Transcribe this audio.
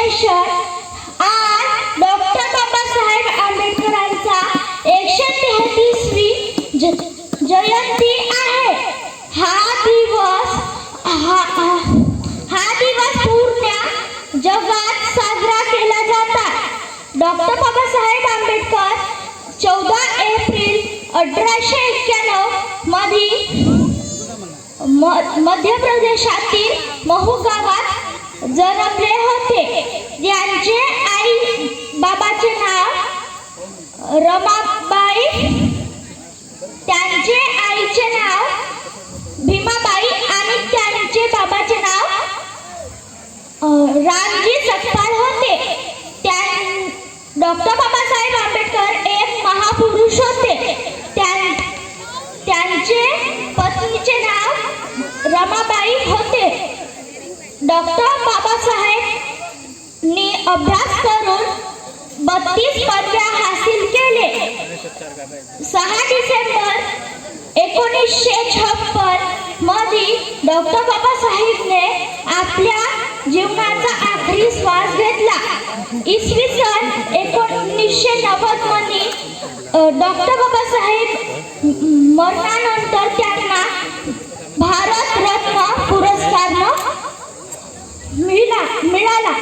Station आज doctor Babasaheb आंबेडकरांचा 133वी जयंती आहे। हा दिवस पूर्ण जगात साजरा केला जातात। डॉक्टर बाबासाहेब आंबेडकर 14 एप्रिल 1891 मध्ये मध्य प्रदेशातील महू गावात जन्मले होते। त्यांचे आई बाबाचे नाव रमाबाई, त्यांचे आईचे नाव भीमाबाई आणि त्यांचे बाबाचे नाव रामजी सतपाल होते। डॉक्टर बाबासाहेब आंबेडकर एक महापुरुष होते। त्यांचे पत्नीचे नाव रमाबाई होते। डॉक्टर बाबासाहेब नी अभ्यास करून 32 पदव्या हासिल केले। 6 डिसेंबर 1956 मध्ये डॉक्टर बाबासाहेबने आपल्या जीवनाचा आखरी श्वास घेतला। इसवी सन 1990 मध्ये डॉक्टर बाबासाहेब मरणानंतर त्यांना भारत रत्न पुरस्कार मिळाला।